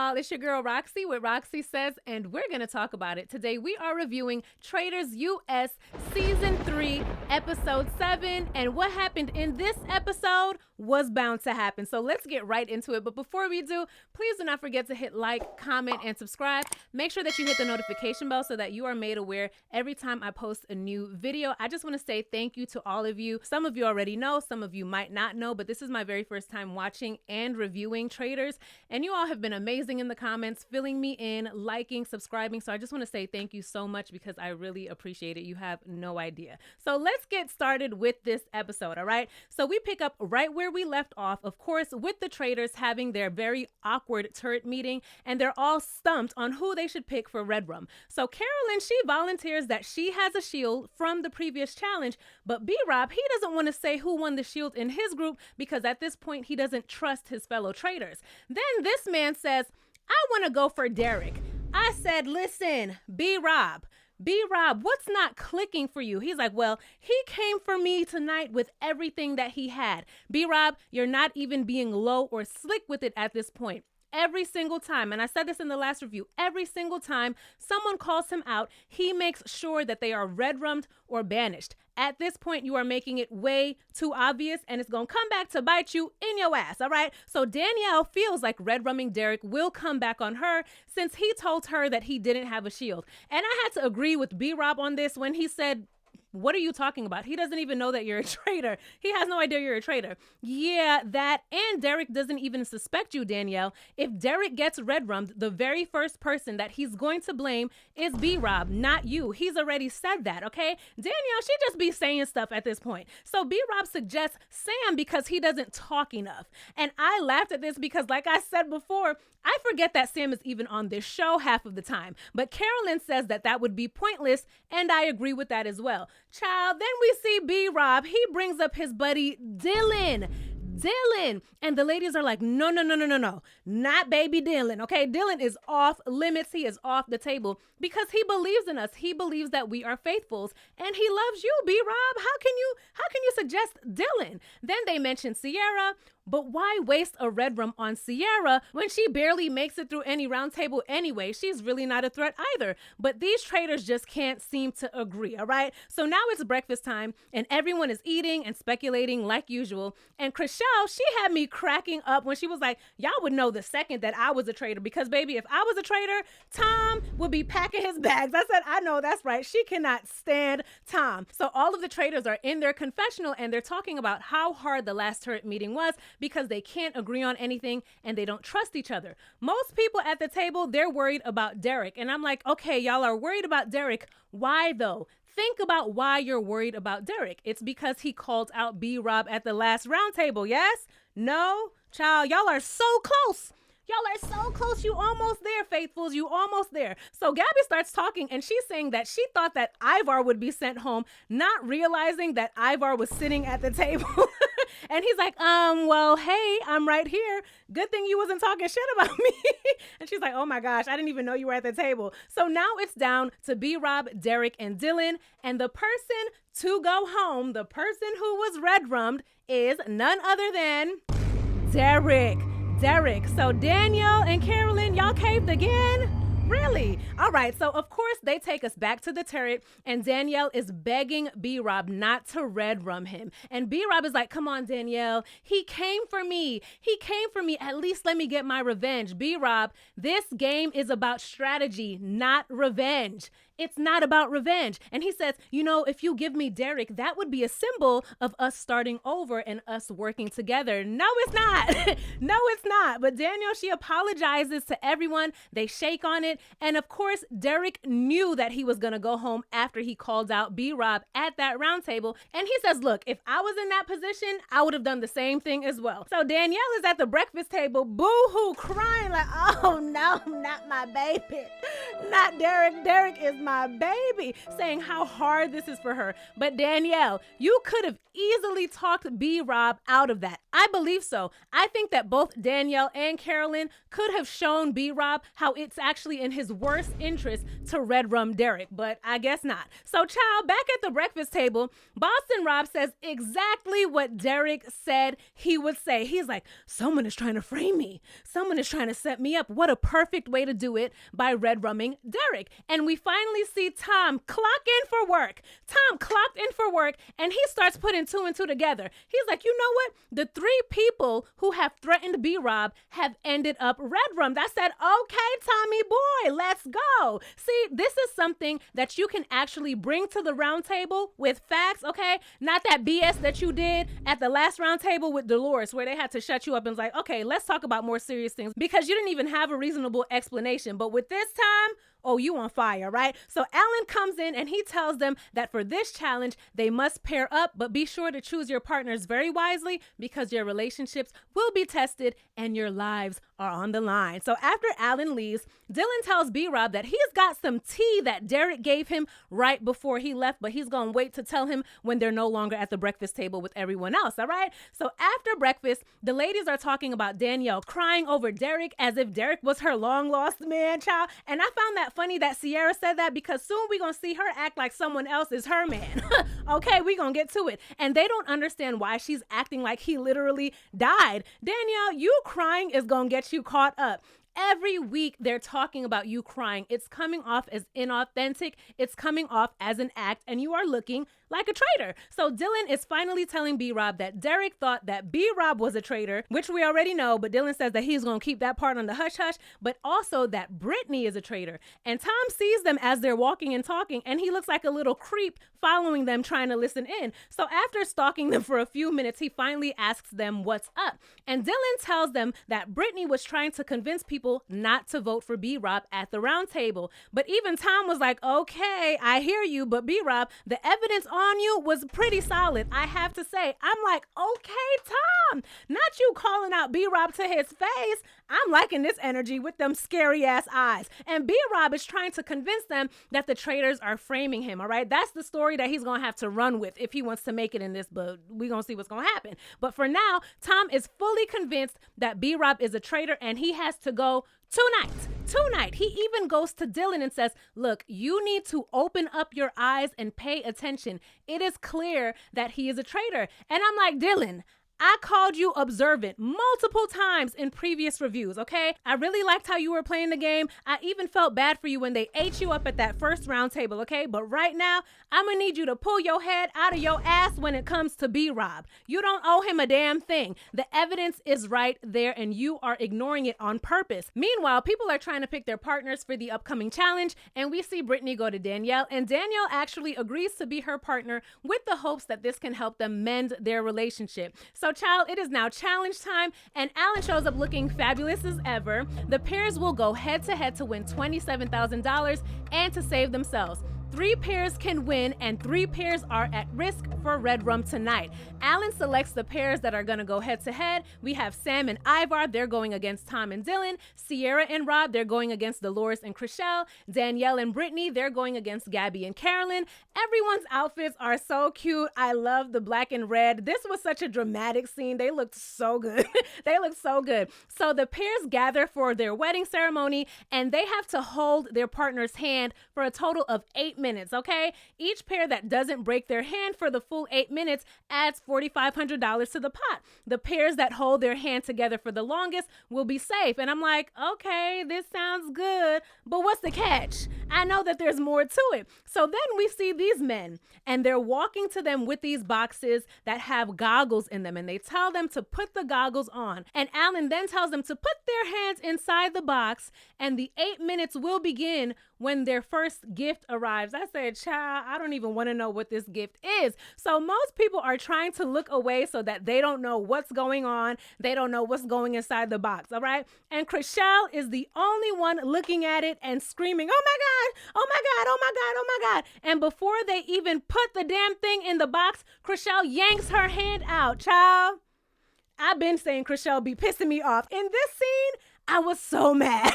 y'all. It's your girl Roxie with Roxie Says, and we're going to talk about it. Today, we are reviewing Traitors US Season 3, Episode 7, and what happened in this episode was bound to happen. So let's get right into it. But before we do, please do not forget to hit like, comment, and subscribe. Make sure that you hit the notification bell so that you are made aware every time I post a new video. I just want to say thank you to all of you. Some of you already know, some of you might not know, but this is my very first time watching and reviewing Traitors, and you all have been amazing in the comments, filling me in, liking, subscribing. So I just want to say thank you so much because I really appreciate it. You have no idea. So let's get started with this episode, all right? So we pick up right where we left off, of course, with the Traitors having their very awkward turret meeting, and they're all stumped on who they should pick for Red Rum. So Carolyn, she volunteers that she has a shield from the previous challenge, but B-Rob, he doesn't want to say who won the shield in his group because at this point he doesn't trust his fellow traitors. Then this man says, I want to go for Derek. I said, listen, B-Rob, what's not clicking for you? He's like, well, he came for me tonight with everything that he had. B-Rob, you're not even being low or slick with it at this point. Every single time, and I said this in the last review, every single time someone calls him out, he makes sure that they are red-rummed or banished. At this point, you are making it way too obvious, and it's going to come back to bite you in your ass, all right? So Danielle feels like red-rumming Derek will come back on her since he told her that he didn't have a shield. And I had to agree with B-Rob on this when he said, what are you talking about? He doesn't even know that you're a traitor. He has no idea you're a traitor. Yeah, that, and Derek doesn't even suspect you, Danielle. If Derek gets red-rummed, the very first person that he's going to blame is B-Rob, not you. He's already said that, okay? Danielle, she just be saying stuff at this point. So B-Rob suggests Sam because he doesn't talk enough. And I laughed at this because, like I said before, I forget that Sam is even on this show half of the time. But Carolyn says that that would be pointless, and I agree with that as well. Child, then we see B-Rob. He brings up his buddy Dylan. And the ladies are like, no, not baby Dylan, okay? Dylan is off limits. He is off the table because he believes in us. He believes that we are faithfuls, and he loves you, B-Rob. How can you suggest Dylan? Then they mention Sierra. But why waste a red rum on Sierra when she barely makes it through any round table anyway? She's really not a threat either. But these traitors just can't seem to agree, all right? So now it's breakfast time, and everyone is eating and speculating like usual. And Chriselle, she had me cracking up when she was like, y'all would know the second that I was a traitor because, baby, if I was a traitor, Tom would be packing his bags. I said, I know, that's right. She cannot stand Tom. So all of the traitors are in their confessional, and they're talking about how hard the last turret meeting was because they can't agree on anything and they don't trust each other. Most people at the table, they're worried about Derek. And I'm like, okay, y'all are worried about Derek. Why though? Think about why you're worried about Derek. It's because he called out B-Rob at the last round table, yes? No? Child, y'all are so close. Y'all are so close. You almost there, faithfuls. You almost there. So Gabby starts talking, and she's saying that she thought that Ivar would be sent home, not realizing that Ivar was sitting at the table. And he's like, well, hey, I'm right here. Good thing you wasn't talking shit about me. And she's like, oh my gosh, I didn't even know you were at the table. So now it's down to B-Rob, Derek, and Dylan. And the person to go home, the person who was red-rummed, is none other than Derek. So Danielle and Carolyn, y'all caved again? Really? All right. So, of course, they take us back to the turret, and Danielle is begging B-Rob not to red rum him. And B-Rob is like, come on, Danielle. He came for me. At least let me get my revenge. B-Rob, this game is about strategy, not revenge. It's not about revenge. And he says, you know, if you give me Derek, that would be a symbol of us starting over and us working together. No, it's not. No, it's not. But Danielle, she apologizes to everyone. They shake on it. And of course, Derek knew that he was going to go home after he called out B-Rob at that round table. And he says, look, if I was in that position, I would have done the same thing as well. So Danielle is at the breakfast table, boo-hoo, crying like, oh no, not my baby. Not Derek. Derek is my baby, saying how hard this is for her. But Danielle, you could have easily talked B-Rob out of that. I believe so. I think that both Danielle and Carolyn could have shown B-Rob how it's actually in his worst interest to red rum Derek, but I guess not. So child, back at the breakfast table, Boston Rob says exactly what Derek said he would say. He's like, someone is trying to frame me. Someone is trying to set me up. What a perfect way to do it, by red rumming Derek. And we finally see Tom clock in for work. Tom clocked in for work and he starts putting two and two together. He's like, you know what? The three people who have threatened B-Rob have ended up red rummed. I said, okay, Tommy boy, let's go. See, this is something that you can actually bring to the round table with facts, okay? Not that BS that you did at the last round table with Dolores where they had to shut you up and was like, okay, let's talk about more serious things, because you didn't even have a reasonable explanation. But with this time, oh, you on fire, right? So Alan comes in and he tells them that for this challenge, they must pair up, but be sure to choose your partners very wisely because your relationships will be tested and your lives are on the line. So after Alan leaves, Dylan tells B-Rob that he's got some tea that Derek gave him right before he left, but he's going to wait to tell him when they're no longer at the breakfast table with everyone else, all right? So after breakfast, the ladies are talking about Danielle crying over Derek as if Derek was her long-lost man child, and I found that funny that Sierra said that because soon we're going to see her act like someone else is her man. Okay, we're going to get to it. And they don't understand why she's acting like he literally died. Danielle, you crying is going to get you caught up. Every week they're talking about you crying. It's coming off as inauthentic. It's coming off as an act, and you are looking like a traitor. So Dylan is finally telling B-Rob that Derek thought that B-Rob was a traitor, which we already know, but Dylan says that he's going to keep that part on the hush-hush, but also that Brittany is a traitor. And Tom sees them as they're walking and talking, and he looks like a little creep following them, trying to listen in. So after stalking them for a few minutes, he finally asks them what's up. And Dylan tells them that Brittany was trying to convince people not to vote for B-Rob at the round table. But even Tom was like, okay, I hear you, but B-Rob, the evidence on you was pretty solid, I have to say. I'm like, okay, Tom, not you calling out B-Rob to his face. I'm liking this energy with them scary ass eyes. And B-Rob is trying to convince them that the traitors are framing him, all right? That's the story that he's going to have to run with if he wants to make it in this, but we're going to see what's going to happen. But for now, Tom is fully convinced that B-Rob is a traitor and he has to go tonight. He even goes to Dylan and says, look, you need to open up your eyes and pay attention. It is clear that he is a traitor. And I'm like, Dylan, I called you observant multiple times in previous reviews, okay? I really liked how you were playing the game. I even felt bad for you when they ate you up at that first round table, okay? But right now, I'm gonna need you to pull your head out of your ass when it comes to B-Rob. You don't owe him a damn thing. The evidence is right there and you are ignoring it on purpose. Meanwhile, people are trying to pick their partners for the upcoming challenge, and we see Brittany go to Danielle, and Danielle actually agrees to be her partner with the hopes that this can help them mend their relationship. So child, it is now challenge time, and Alan shows up looking fabulous as ever. The pairs will go head to head to win $27,000 and to save themselves. 3 pairs can win, and 3 pairs are at risk for red rum tonight. Alan selects the pairs that are going to go head to head. We have Sam and Ivar, they're going against Tom and Dylan. Sierra and Rob, they're going against Dolores and Chriselle. Danielle and Brittany, they're going against Gabby and Carolyn. Everyone's outfits are so cute. I love the black and red. This was such a dramatic scene. They looked so good. They looked so good. So the pairs gather for their wedding ceremony, and they have to hold their partner's hand for a total of 8 minutes, okay? Each pair that doesn't break their hand for the full 8 minutes adds $4,500 to the pot. The pairs that hold their hand together for the longest will be safe. And I'm like, okay, this sounds good, but what's the catch? I know that there's more to it. So then we see these men, and they're walking to them with these boxes that have goggles in them, and they tell them to put the goggles on. And Alan then tells them to put their hands inside the box, and the 8 minutes will begin when their first gift arrives. I said, child, I don't even want to know what this gift is. So most people are trying to look away so that they don't know what's going on. They don't know what's going inside the box, all right? And Chriselle is the only one looking at it and screaming, oh my God, oh my God, oh my God, oh my God. And before they even put the damn thing in the box, Chriselle yanks her hand out, child. I've been saying Chriselle be pissing me off. In this scene, I was so mad.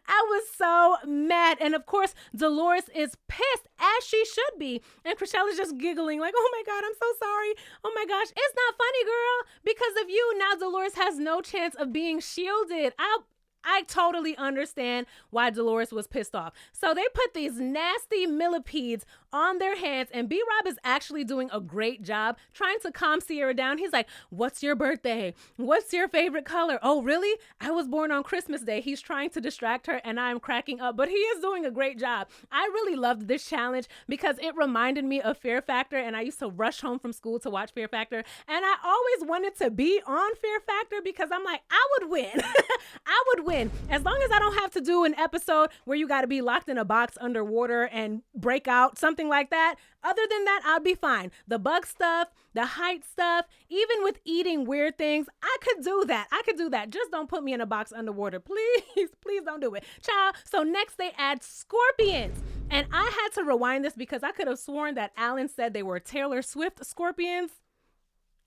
I was so mad. And of course, Dolores is pissed, as she should be. And Chriselle is just giggling like, oh my God, I'm so sorry. Oh my gosh, it's not funny, girl. Because of you, now Dolores has no chance of being shielded. I totally understand why Dolores was pissed off. So they put these nasty millipedes on their hands, and B-Rob is actually doing a great job trying to calm Sierra down. He's like, what's your birthday? What's your favorite color? Oh, really? I was born on Christmas Day. He's trying to distract her, and I'm cracking up, but he is doing a great job. I really loved this challenge because it reminded me of Fear Factor, and I used to rush home from school to watch Fear Factor, and I always wanted to be on Fear Factor because I'm like, I would win. I would win. As long as I don't have to do an episode where you got to be locked in a box underwater and break out, something like that. Other than that, I'll be fine. The bug stuff, the height stuff, even with eating weird things, I could do that. Just don't put me in a box underwater. Please, please don't do it. Child. So next they add scorpions. And I had to rewind this because I could have sworn that Alan said they were Taylor Swift scorpions.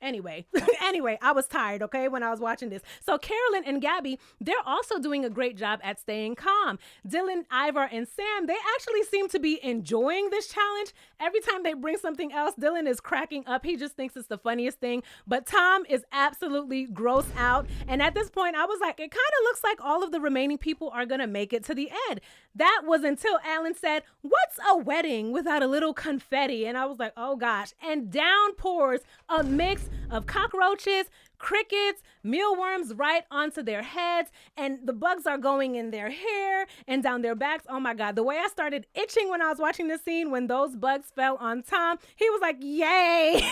Anyway, I was tired, okay, when I was watching this. So Carolyn and Gabby, they're also doing a great job at staying calm. Dylan, Ivar, and Sam, they actually seem to be enjoying this challenge. Every time they bring something else, Dylan is cracking up. He just thinks it's the funniest thing. But Tom is absolutely grossed out. And at this point, I was like, it kind of looks like all of the remaining people are going to make it to the end. That was until Alan said, what's a wedding without a little confetti? And I was like, oh gosh. And down pours a mix of cockroaches, crickets, mealworms right onto their heads, and the bugs are going in their hair and down their backs. Oh my God, the way I started itching when I was watching this scene when those bugs fell on Tom, he was like, yay.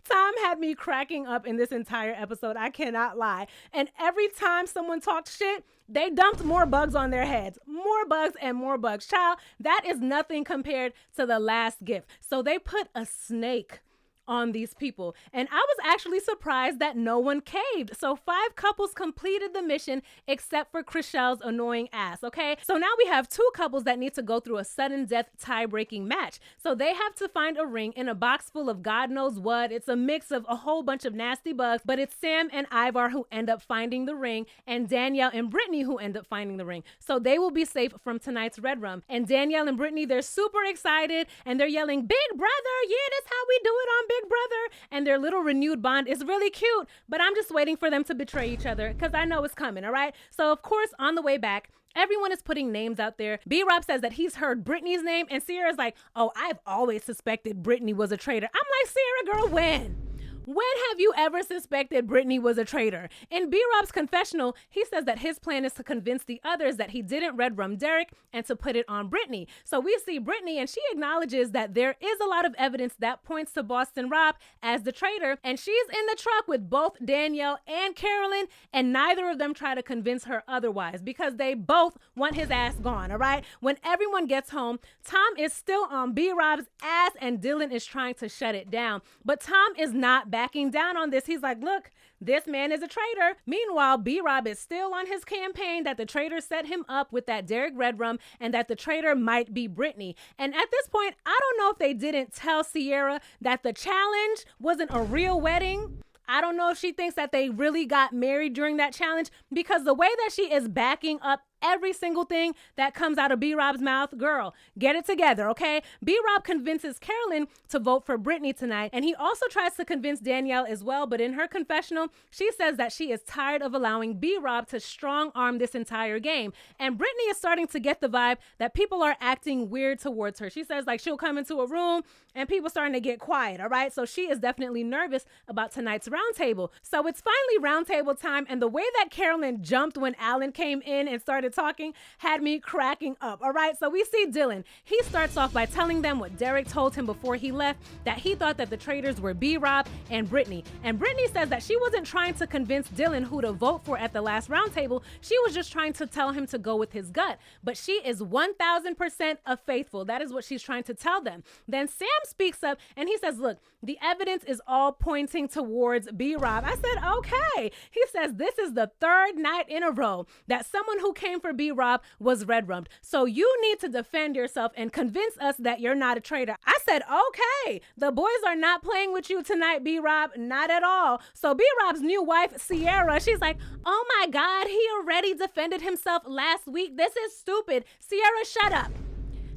Tom had me cracking up in this entire episode. I cannot lie. And every time someone talked shit, they dumped more bugs on their heads. More bugs and more bugs. Child, that is nothing compared to the last gift. So they put a snake on these people. And I was actually surprised that no one caved. So 5 couples completed the mission except for Chriselle's annoying ass, okay? So now we have 2 couples that need to go through a sudden death tie-breaking match. So they have to find a ring in a box full of God knows what. It's a mix of a whole bunch of nasty bugs, but it's Sam and Ivar who end up finding the ring and Danielle and Brittany who end up finding the ring. So they will be safe from tonight's Red Rum. And Danielle and Brittany, they're super excited and they're yelling, Big Brother, yeah, that's how we do it on Big Brother. And their little renewed bond is really cute, but I'm just waiting for them to betray each other because I know it's coming, all right? So of course, on the way back, everyone is putting names out there. B-Rob says that he's heard Brittany's name, and Sierra's like, oh, I've always suspected Brittany was a traitor. I'm like, Sierra, girl, when? When have you ever suspected Brittany was a traitor? In B-Rob's confessional, he says that his plan is to convince the others that he didn't Red Rum Derek and to put it on Brittany. So we see Brittany and she acknowledges that there is a lot of evidence that points to Boston Rob as the traitor, and she's in the truck with both Danielle and Carolyn, and neither of them try to convince her otherwise because they both want his ass gone, all right? When everyone gets home, Tom is still on B-Rob's ass and Dylan is trying to shut it down. But Tom is not backing down on this. He's like, look, this man is a traitor. Meanwhile, B-Rob is still on his campaign that the traitor set him up with that Derek Red Rum and that the traitor might be Brittany. And at this point, I don't know if they didn't tell Sierra that the challenge wasn't a real wedding. I don't know if she thinks that they really got married during that challenge because the way that she is backing up every single thing that comes out of B-Rob's mouth, girl, get it together, okay? B-Rob convinces Carolyn to vote for Brittany tonight, and he also tries to convince Danielle as well, but in her confessional, she says that she is tired of allowing B-Rob to strong-arm this entire game, and Brittany is starting to get the vibe that people are acting weird towards her. She says, like, she'll come into a room, and people starting to get quiet, all right? So she is definitely nervous about tonight's roundtable. So it's finally roundtable time, and the way that Carolyn jumped when Alan came in and started talking had me cracking up, all right? So we see Dylan. He starts off by telling them what Derek told him before he left, that he thought that the traitors were B-Rob and Brittany. And Brittany says that she wasn't trying to convince Dylan who to vote for at the last roundtable. She was just trying to tell him to go with his gut. But she is 1000% a faithful. That is what she's trying to tell them. Then Sam speaks up and he says, look, the evidence is all pointing towards B-Rob. I said, okay. He says this is the 3rd night in a row that someone who came for B-Rob was red rummed. So you need to defend yourself and convince us that you're not a traitor. I said, okay, the boys are not playing with you tonight, B-Rob, not at all. So B-Rob's new wife, Sierra, she's like, oh my God, he already defended himself last week. This is stupid. Sierra, shut up.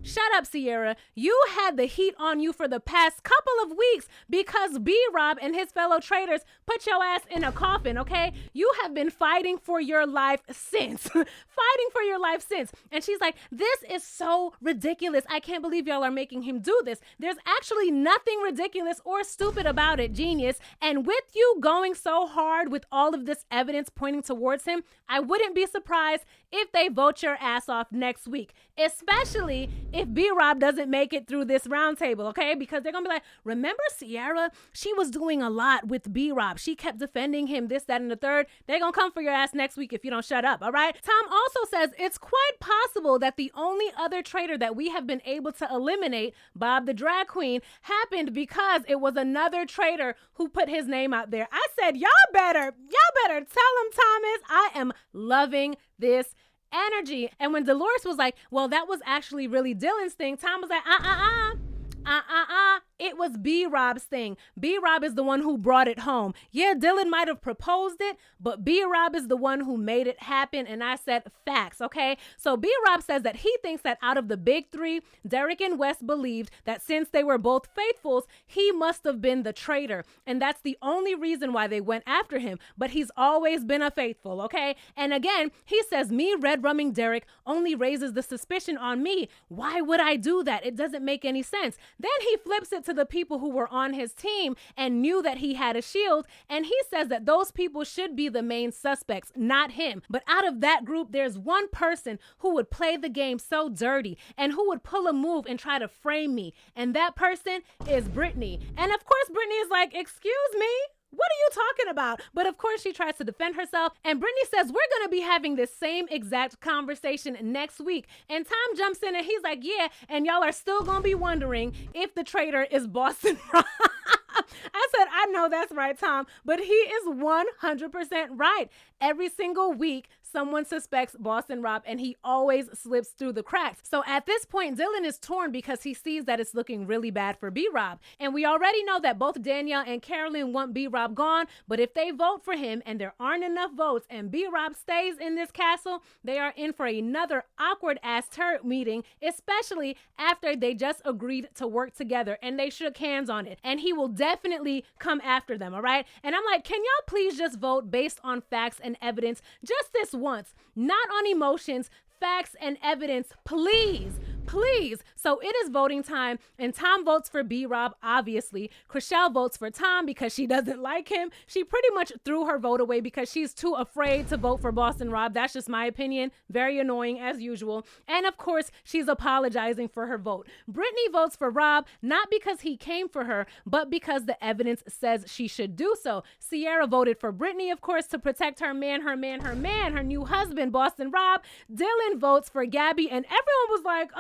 Shut up, Sierra. You had the heat on you for the past couple of weeks because B-Rob and his fellow traitors put your ass in a coffin, okay? You have been fighting for your life since. Fighting for your life since. And she's like, this is so ridiculous. I can't believe y'all are making him do this. There's actually nothing ridiculous or stupid about it, genius. And with you going so hard with all of this evidence pointing towards him, I wouldn't be surprised if they vote your ass off next week, especially if B-Rob doesn't make it through this roundtable, okay? Because they're gonna be like, remember Sierra? She was doing a lot with B-Rob. She kept defending him, this, that, and the third. They're gonna come for your ass next week if you don't shut up, all right? Tom also says it's quite possible that the only other traitor that we have been able to eliminate, Bob the drag queen, happened because it was another traitor who put his name out there. I said, y'all better tell him, Thomas, I am loving this energy. And when Dolores was like, well, that was actually really Dylan's thing, Tom was like, it was B-Rob's thing. B-Rob is the one who brought it home. Yeah, Dylan might have proposed it, but B-Rob is the one who made it happen. And I said facts, okay? So B-Rob says that he thinks that out of the big three, Derek and Wes believed that since they were both faithfuls, he must have been the traitor. And that's the only reason why they went after him. But he's always been a faithful, okay? And again, he says me red rumming Derek only raises the suspicion on me. Why would I do that? It doesn't make any sense. Then he flips it to the people who were on his team and knew that he had a shield, and he says that those people should be the main suspects, not him. But out of that group, there's one person who would play the game so dirty and who would pull a move and try to frame me, and that person is Brittany. And of course, Brittany is like, excuse me? What are you talking about? But of course, she tries to defend herself. And Brittany says, we're going to be having this same exact conversation next week. And Tom jumps in and he's like, yeah, and y'all are still going to be wondering if the traitor is Boston Rob. I said, I know that's right, Tom, but he is 100% right. Every single week, someone suspects Boston Rob, and he always slips through the cracks. So at this point, Dylan is torn because he sees that it's looking really bad for B-Rob. And we already know that both Danielle and Carolyn want B-Rob gone, but if they vote for him and there aren't enough votes and B-Rob stays in this castle, they are in for another awkward-ass turret meeting, especially after they just agreed to work together and they shook hands on it. And he will definitely come after them, all right? And I'm like, can y'all please just vote based on facts and evidence just this once, not on emotions, facts and evidence, please. Please. So it is voting time, and Tom votes for B-Rob, obviously. Chriselle votes for Tom because she doesn't like him. She pretty much threw her vote away because she's too afraid to vote for Boston Rob. That's just my opinion. Very annoying as usual. And of course, she's apologizing for her vote. Brittany votes for Rob, not because he came for her, but because the evidence says she should do so. Sierra voted for Brittany, of course, to protect her man, her new husband, Boston Rob. Dylan votes for Gabby, and everyone was like,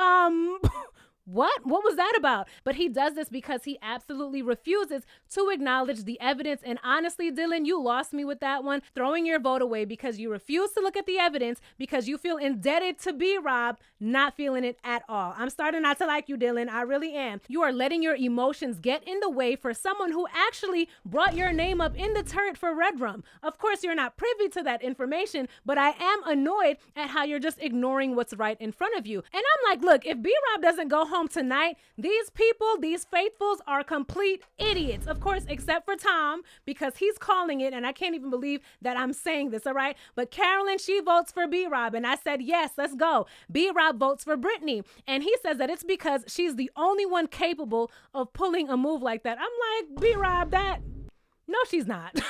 What was that about? But he does this because he absolutely refuses to acknowledge the evidence. And honestly, Dylan, you lost me with that one, throwing your vote away because you refuse to look at the evidence because you feel indebted to B-Rob, not feeling it at all. I'm starting not to like you, Dylan. I really am. You are letting your emotions get in the way for someone who actually brought your name up in the turret for Red Rum. Of course, you're not privy to that information, but I am annoyed at how you're just ignoring what's right in front of you. And I'm like, look, if B-Rob doesn't go home tonight, these people, these faithfuls are complete idiots. Of course, except for Tom, because he's calling it, and I can't even believe that I'm saying this, all right? But Carolyn, she votes for B-Rob, and I said, yes, let's go. B-Rob votes for Brittany, and he says that it's because she's the only one capable of pulling a move like that. I'm like, B-Rob, no, she's not.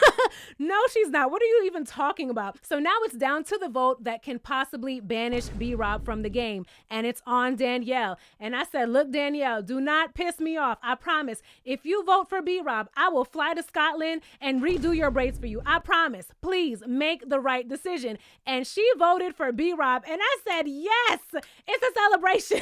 No, she's not. What are you even talking about? So now it's down to the vote that can possibly banish B-Rob from the game. And it's on Danielle. And I said, look, Danielle, do not piss me off. I promise. If you vote for B-Rob, I will fly to Scotland and redo your braids for you. I promise. Please make the right decision. And she voted for B-Rob. And I said, yes, it's a celebration.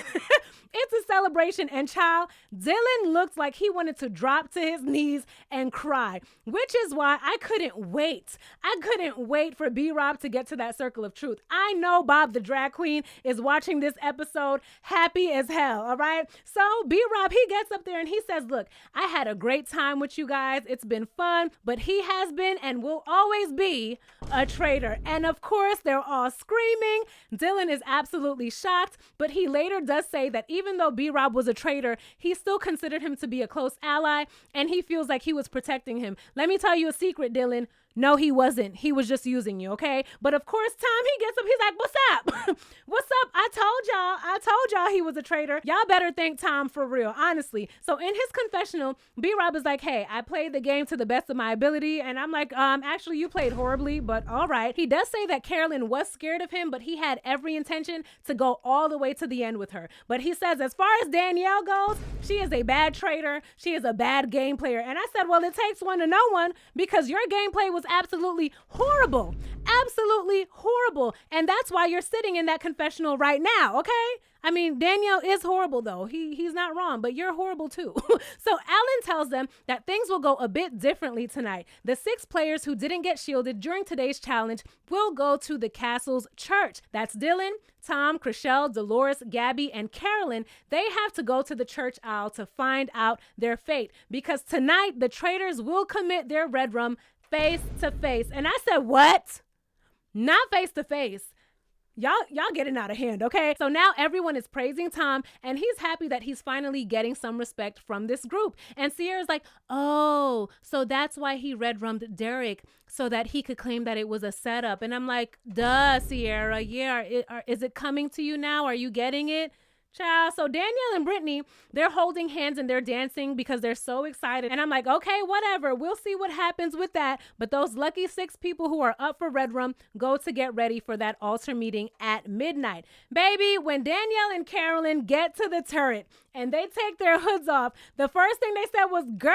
It's a celebration. And child, Dylan looked like he wanted to drop to his knees and cry. which is why I couldn't wait. I couldn't wait for B-Rob to get to that circle of truth. I know Bob the drag queen is watching this episode happy as hell, all right? So B-Rob, he gets up there and he says, look, I had a great time with you guys. It's been fun, but he has been and will always be a traitor. And of course, they're all screaming. Dylan is absolutely shocked, but he later does say that even though B-Rob was a traitor, he still considered him to be a close ally, and he feels like he was protecting him. Let me tell you a secret, Dylan. No, he wasn't. He was just using you, okay? But of course, Tom, he gets up. He's like, what's up? What's up? I told y'all he was a traitor. Y'all better thank Tom for real, honestly. So in his confessional, B-Rob is like, hey, I played the game to the best of my ability. And I'm like, actually, you played horribly, but all right. He does say that Carolyn was scared of him, but he had every intention to go all the way to the end with her. But he says, as far as Danielle goes, she is a bad traitor. She is a bad game player. And I said, well, it takes one to know one, because your gameplay was absolutely horrible. Absolutely horrible. And that's why you're sitting in that confessional right now, okay? I mean, Danielle is horrible, though. He's not wrong, but you're horrible, too. So Alan tells them that things will go a bit differently tonight. The 6 players who didn't get shielded during today's challenge will go to the castle's church. That's Dylan, Tom, Chriselle, Dolores, Gabby, and Carolyn. They have to go to the church aisle to find out their fate, because tonight the traitors will commit their red rum face to face. And I said, what? Not face to face. Y'all getting out of hand, okay? So now everyone is praising Tom, and he's happy that he's finally getting some respect from this group. And Sierra's like, oh, so that's why he red-rummed Derek, so that he could claim that it was a setup. And I'm like, duh, Sierra, yeah, is it coming to you now? Are you getting it? Child. So Danielle and Brittany, they're holding hands and they're dancing because they're so excited. And I'm like, okay, whatever. We'll see what happens with that. But those lucky 6 people who are up for Red Rum go to get ready for that altar meeting at midnight. Baby, when Danielle and Carolyn get to the turret and they take their hoods off, the first thing they said was, girl.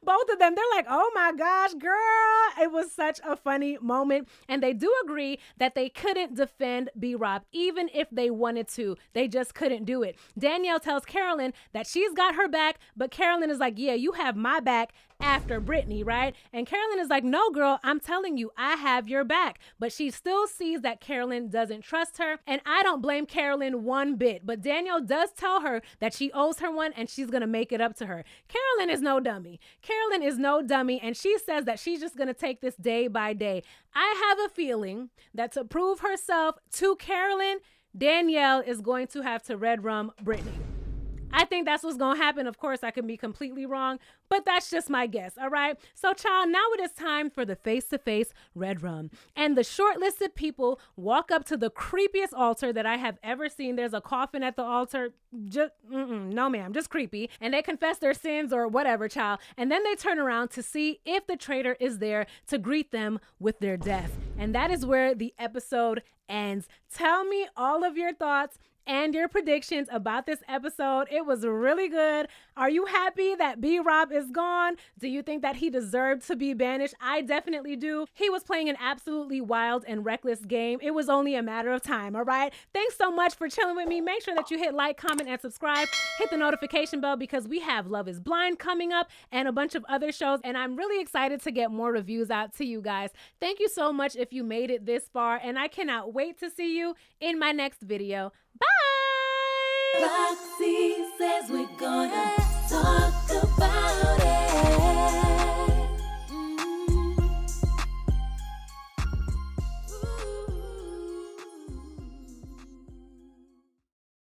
Both of them, they're like, oh my gosh, girl. It was such a funny moment. And they do agree that they couldn't defend B-Rob, even if they wanted to. They just couldn't do it. Danielle tells Carolyn that she's got her back, but Carolyn is like, yeah, you have my back after Brittany, right? And Carolyn is like, no, girl, I'm telling you, I have your back. But she still sees that Carolyn doesn't trust her. And I don't blame Carolyn one bit. But Danielle does tell her that she owes her one and she's going to make it up to her. Carolyn is no dummy. Carolyn is no dummy. And she says that she's just going to take this day by day. I have a feeling that to prove herself to Carolyn, Danielle is going to have to red rum Brittany. I think that's what's going to happen. Of course, I can be completely wrong, but that's just my guess, all right? So, child, now it is time for the face-to-face red rum. And the shortlisted people walk up to the creepiest altar that I have ever seen. There's a coffin at the altar. Just, no, ma'am, just creepy. And they confess their sins or whatever, child. And then they turn around to see if the traitor is there to greet them with their death. And that is where the episode ends. Tell me all of your thoughts and your predictions about this episode. It was really good. Are you happy that B-Rob is gone? Do you think that he deserved to be banished? I definitely do. He was playing an absolutely wild and reckless game. It was only a matter of time, all right? Thanks so much for chilling with me. Make sure that you hit like, comment, and subscribe. Hit the notification bell because we have Love is Blind coming up and a bunch of other shows, and I'm really excited to get more reviews out to you guys. Thank you so much if you made it this far, and I cannot wait to see you in my next video. Bye! Roxiie says we're gonna talk.